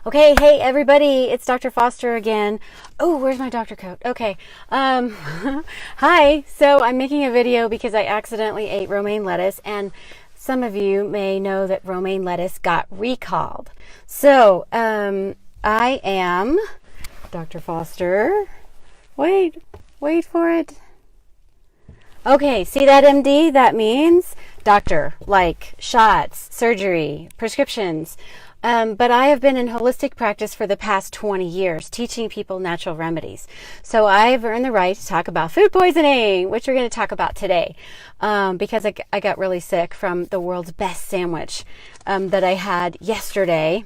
Okay, hey everybody, it's Dr. Foster again. Oh, where's my doctor coat? Okay. Hi. So I'm making a video because I accidentally ate romaine lettuce, and some of you may know that romaine lettuce got recalled. So, I am Dr. Foster. Wait for it. Okay, see that MD? That means doctor, like shots, surgery, prescriptions. But I have been in holistic practice for the past 20 years, teaching people natural remedies. So I've earned the right to talk about food poisoning, which we're going to talk about today, because I got really sick from the world's best sandwich that I had yesterday.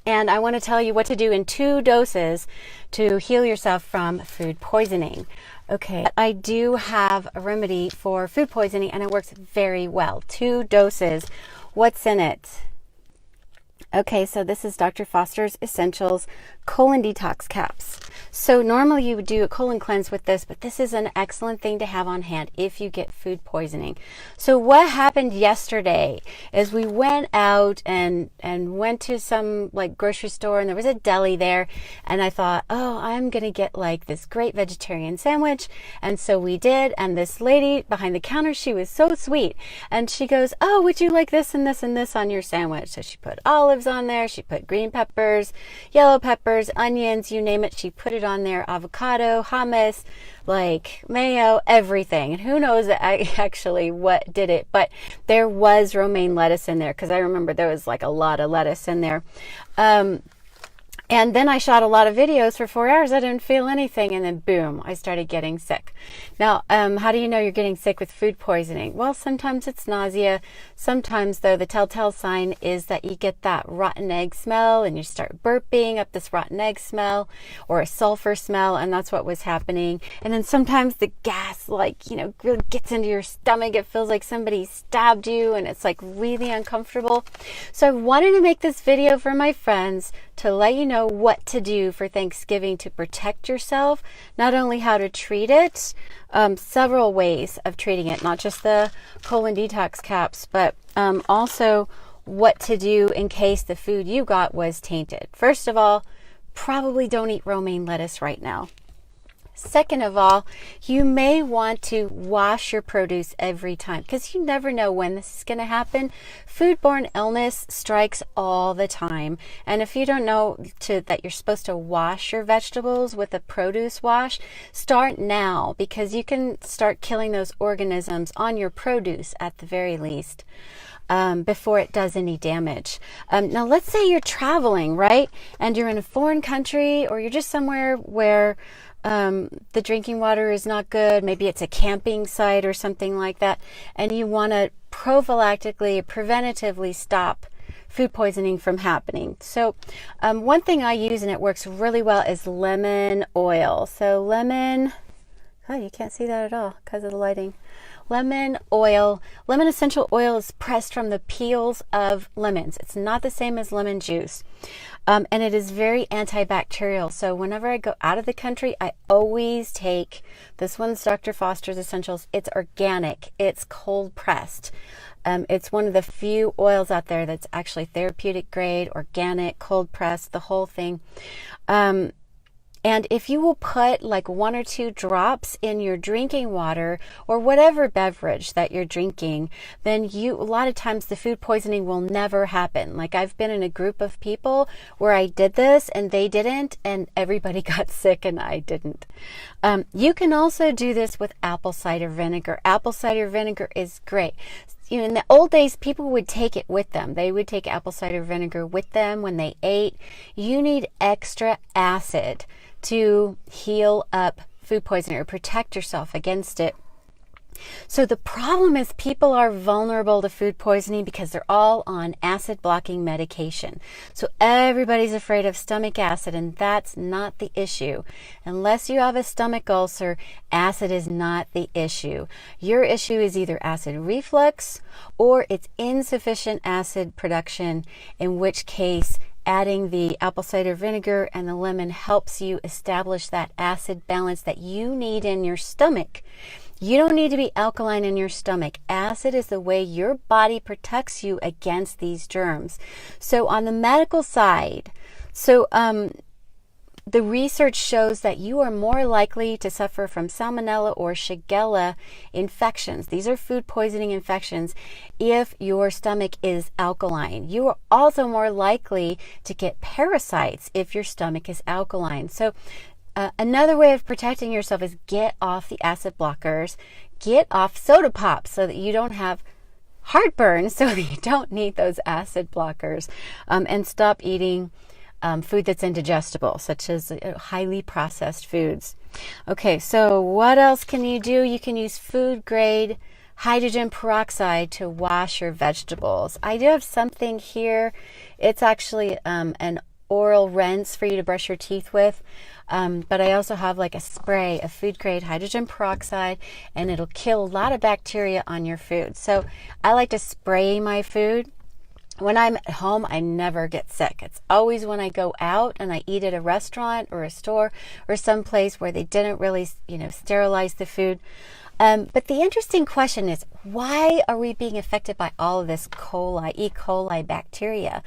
And I want to tell you what to do in 2 doses to heal yourself from food poisoning. Okay, I do have a remedy for food poisoning, and it works very well. 2 doses. What's in it? Okay, so this is Dr. Foster's Essentials colon detox caps. So normally you would do a colon cleanse with this, but this is an excellent thing to have on hand if you get food poisoning. So what happened yesterday is we went out and went to some like grocery store, and there was a deli there, and I thought, oh, I'm gonna get like this great vegetarian sandwich. And so we did, and this lady behind the counter, she was so sweet, and she goes, oh, would you like this and this and this on your sandwich? So she put olives on there, she put green peppers, yellow peppers, onions, you name it, she put it on there, avocado, hummus, like mayo, everything. And who knows actually what did it, but there was romaine lettuce in there, because I remember there was like a lot of lettuce in there. And then I shot a lot of videos for 4 hours. I didn't feel anything. And then boom, I started getting sick. Now, how do you know you're getting sick with food poisoning? Well, sometimes it's nausea. Sometimes, though, the telltale sign is that you get that rotten egg smell and you start burping up this rotten egg smell or a sulfur smell. And that's what was happening. And then sometimes the gas, like, really gets into your stomach. It feels like somebody stabbed you, and it's like really uncomfortable. So I wanted to make this video for my friends to let you know what to do for Thanksgiving to protect yourself, not only how to treat it, several ways of treating it, not just the colon detox caps, but also what to do in case the food you got was tainted. First of all, probably don't eat romaine lettuce right now. Second of all, you may want to wash your produce every time, because you never know when this is going to happen. Foodborne illness strikes all the time. And if you don't know that you're supposed to wash your vegetables with a produce wash, start now, because you can start killing those organisms on your produce at the very least. Before it does any damage. Now, let's say you're traveling, right? And you're in a foreign country, or you're just somewhere where the drinking water is not good. Maybe it's a camping site or something like that. And you want to prophylactically, preventatively stop food poisoning from happening. So one thing I use, and it works really well, is lemon oil. So lemon, oh, you can't see that at all because of the lighting. Lemon oil. Lemon essential oil is pressed from the peels of lemons. It's not the same as lemon juice. And it is very antibacterial. So whenever I go out of the country, I always take, this one's Dr. Foster's Essentials. It's organic. It's cold pressed. It's one of the few oils out there that's actually therapeutic grade, organic, cold pressed, the whole thing. And if you will put like 1 or 2 drops in your drinking water or whatever beverage that you're drinking, then a lot of times the food poisoning will never happen. Like, I've been in a group of people where I did this and they didn't, and everybody got sick and I didn't. You can also do this with apple cider vinegar. Apple cider vinegar is great. In the old days, people would take it with them. They would take apple cider vinegar with them when they ate. You need extra acid to heal up food poisoning or protect yourself against it. So the problem is people are vulnerable to food poisoning because they're all on acid blocking medication. So everybody's afraid of stomach acid, and that's not the issue. Unless you have a stomach ulcer, acid is not the issue. Your issue is either acid reflux or it's insufficient acid production, in which case adding the apple cider vinegar and the lemon helps you establish that acid balance that you need in your stomach. You don't need to be alkaline in your stomach. Acid is the way your body protects you against these germs. So on the medical side, So the research shows that you are more likely to suffer from salmonella or shigella infections. These are food poisoning infections if your stomach is alkaline. You are also more likely to get parasites if your stomach is alkaline. So another way of protecting yourself is get off the acid blockers, get off soda pop so that you don't have heartburn, so that you don't need those acid blockers, and stop eating food that's indigestible, such as highly processed foods. Okay, so what else can you do? You can use food grade hydrogen peroxide to wash your vegetables. I do have something here. It's actually an oral rinse for you to brush your teeth with. But I also have like a spray of food grade hydrogen peroxide, and it'll kill a lot of bacteria on your food. So I like to spray my food. When I'm at home, I never get sick. It's always when I go out and I eat at a restaurant or a store or some place where they didn't really, sterilize the food. But the interesting question is, why are we being affected by all of this E. coli bacteria?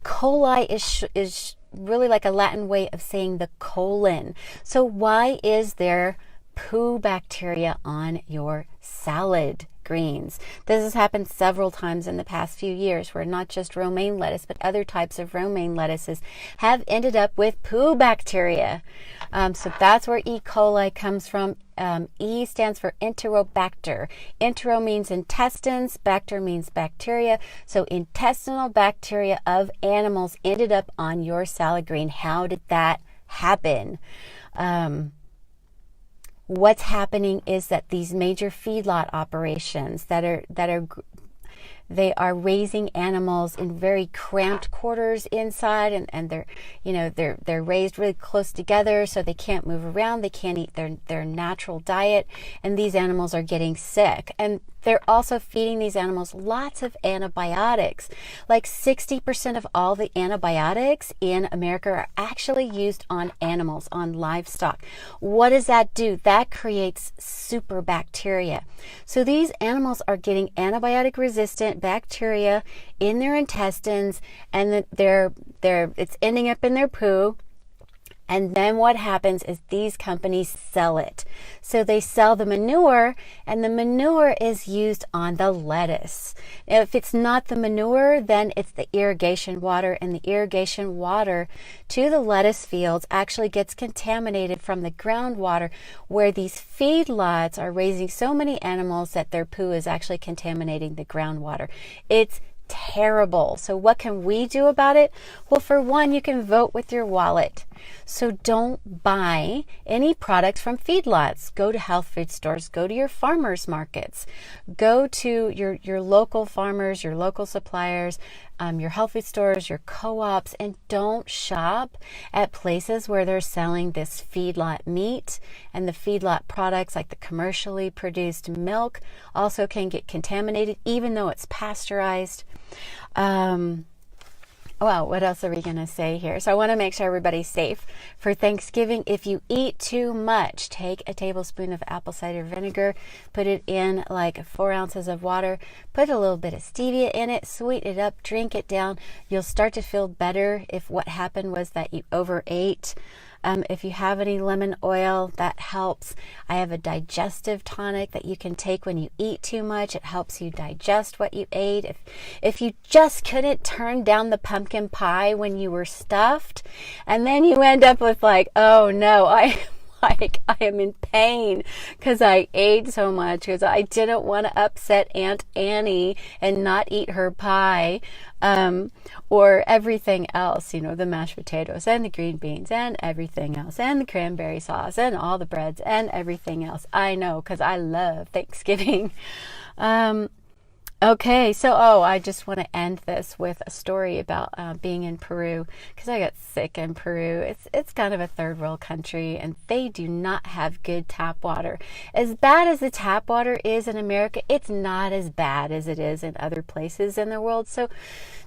Coli is really like a Latin way of saying the colon. So why is there poo bacteria on your salad greens? This has happened several times in the past few years, where not just romaine lettuce, but other types of romaine lettuces have ended up with poo bacteria. So that's where E. coli comes from. E stands for Enterobacter. Entero means intestines, bacter means bacteria. So intestinal bacteria of animals ended up on your salad green. How did that happen? What's happening is that these major feedlot operations they are raising animals in very cramped quarters inside, and they're raised really close together, so they can't move around, they can't eat their natural diet, and these animals are getting sick. And they're also feeding these animals lots of antibiotics. Like 60% of all the antibiotics in America are actually used on animals, on livestock. What does that do? That creates super bacteria. So these animals are getting antibiotic resistant bacteria in their intestines, and it's ending up in their poo. And then what happens is these companies sell it. So they sell the manure, and the manure is used on the lettuce. If it's not the manure, then it's the irrigation water, and the irrigation water to the lettuce fields actually gets contaminated from the groundwater, where these feedlots are raising so many animals that their poo is actually contaminating the groundwater. It's terrible. So what can we do about it? Well, for one, you can vote with your wallet. So don't buy any products from feedlots. Go to health food stores, go to your farmers markets, go to your local farmers, your local suppliers, your health food stores, your co-ops, and don't shop at places where they're selling this feedlot meat. And the feedlot products, like the commercially produced milk, also can get contaminated even though it's pasteurized. Well, what else are we going to say here? So I want to make sure everybody's safe for Thanksgiving. If you eat too much, take a tablespoon of apple cider vinegar, put it in like 4 ounces of water, put a little bit of stevia in it, sweeten it up, drink it down. You'll start to feel better if what happened was that you overate. If you have any lemon oil, that helps. I have a digestive tonic that you can take when you eat too much. It helps you digest what you ate. If you just couldn't turn down the pumpkin pie when you were stuffed, and then you end up with like, oh no, I am in pain because I ate so much, because I didn't want to upset Aunt Annie and not eat her pie, or everything else, the mashed potatoes and the green beans and everything else, and the cranberry sauce and all the breads and everything else. I know, because I love Thanksgiving. Okay, so I just want to end this with a story about being in Peru, because I got sick in Peru. It's kind of a third world country, and they do not have good tap water. As bad as the tap water is in America, it's not as bad as it is in other places in the world. So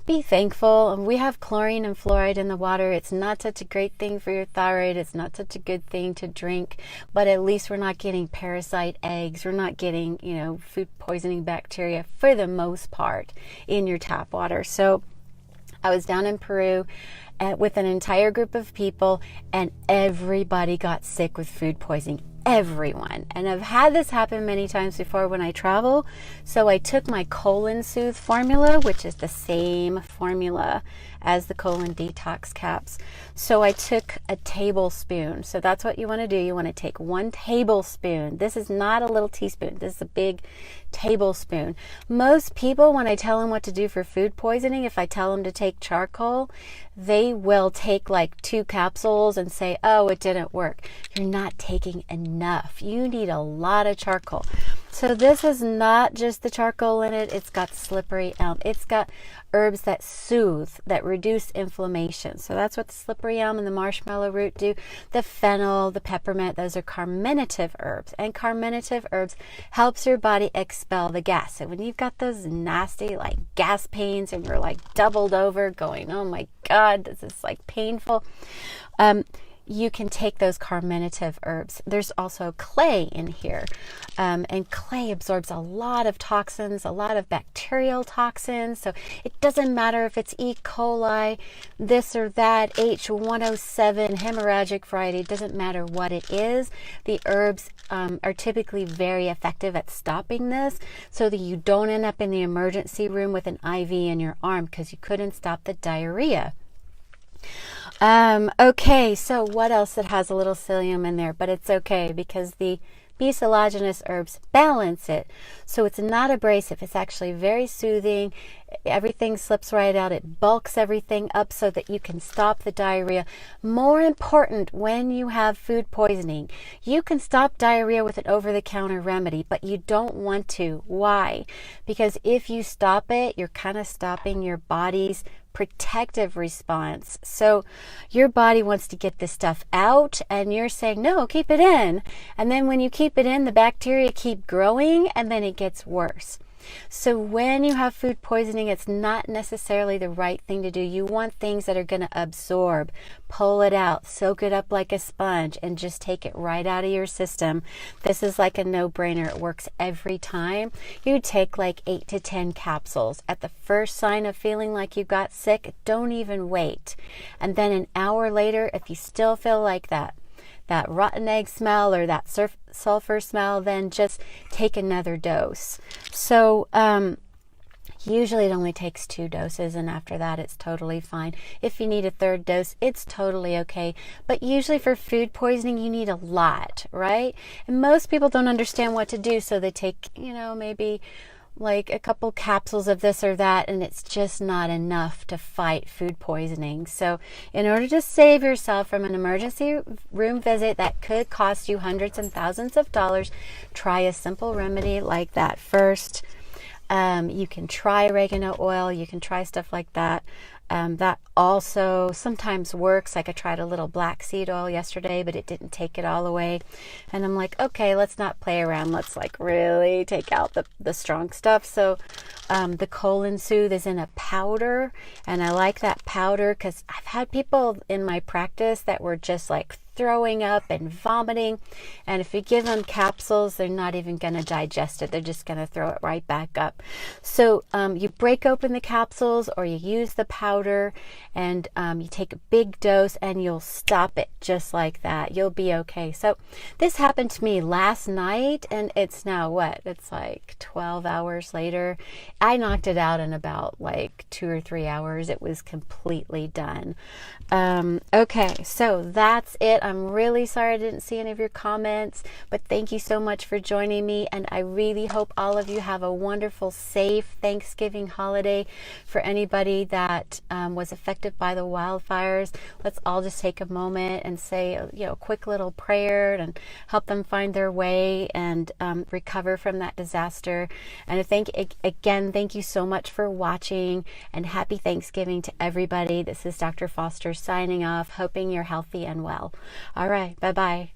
be thankful. We have chlorine and fluoride in the water. It's not such a great thing for your thyroid. It's not such a good thing to drink, but at least we're not getting parasite eggs. We're not getting, food poisoning bacteria for the most part in your tap water. So I was down in Peru with an entire group of people, and everybody got sick with food poisoning. Everyone. And I've had this happen many times before when I travel. So I took my colon Soothe formula, which is the same formula as the colon detox caps. So I took a tablespoon. So that's what you want to do. You want to take 1 tablespoon. This is not a little teaspoon. This is a big tablespoon. Most people, when I tell them what to do for food poisoning, if I tell them to take charcoal, they will take like 2 capsules and say, oh, it didn't work. You're not taking enough. You need a lot of charcoal. So this is not just the charcoal in it. It's got slippery elm. It's got herbs that soothe, that reduce inflammation. So that's what the slippery elm and the marshmallow root do. The fennel, the peppermint, those are carminative herbs. And carminative herbs helps your body expel the gas. So when you've got those nasty like gas pains and you're like doubled over going, oh my God, this is like painful. You can take those carminative herbs. There's also clay in here, and clay absorbs a lot of toxins, a lot of bacterial toxins. So it doesn't matter if it's E. coli, this or that, H107, hemorrhagic variety, it doesn't matter what it is. The herbs are typically very effective at stopping this so that you don't end up in the emergency room with an IV in your arm because you couldn't stop the diarrhea. Okay, so what else? It has a little psyllium in there, but it's okay because the mucilaginous herbs balance it. So it's not abrasive. It's actually very soothing. Everything slips right out. It bulks everything up so that you can stop the diarrhea. More important, when you have food poisoning, you can stop diarrhea with an over-the-counter remedy, but you don't want to. Why? Because if you stop it, you're kind of stopping your body's protective response. So your body wants to get this stuff out and you're saying, no, keep it in. And then when you keep it in, the bacteria keep growing and then it gets worse. So when you have food poisoning, it's not necessarily the right thing to do. You want things that are going to absorb, pull it out, soak it up like a sponge, and just take it right out of your system. This is like a no-brainer. It works every time. You take like 8 to 10 capsules. At the first sign of feeling like you got sick, don't even wait. And then an hour later, if you still feel like that rotten egg smell or that sulfur smell, then just take another dose. So usually it only takes 2 doses, and after that it's totally fine. If you need a 3rd dose, it's totally okay. But usually for food poisoning, you need a lot, right? And most people don't understand what to do, so they take, maybe like a couple capsules of this or that, and it's just not enough to fight food poisoning. So in order to save yourself from an emergency room visit that could cost you hundreds and thousands of dollars, try a simple remedy like that first. You can try oregano oil, you can try stuff like that. That also sometimes works. Like I tried a little black seed oil yesterday, but it didn't take it all away. And I'm like, okay, let's not play around. Let's like really take out the strong stuff. So the colon Soothe is in a powder, and I like that powder because I've had people in my practice that were just like throwing up and vomiting, and if you give them capsules, they're not even going to digest it. They're just going to throw it right back up. So you break open the capsules or you use the powder, and you take a big dose and you'll stop it just like that. You'll be okay. So this happened to me last night, and it's now what? It's like 12 hours later. I knocked it out in about like 2 or 3 hours. It was completely done. Okay, so that's it. I'm really sorry I didn't see any of your comments, but thank you so much for joining me, and I really hope all of you have a wonderful, safe Thanksgiving holiday. For anybody that was affected by the wildfires, let's all just take a moment and say a quick little prayer and help them find their way and recover from that disaster. And thank you so much for watching, and happy Thanksgiving to everybody. This is Dr. Foster signing off, hoping you're healthy and well. All right, bye-bye.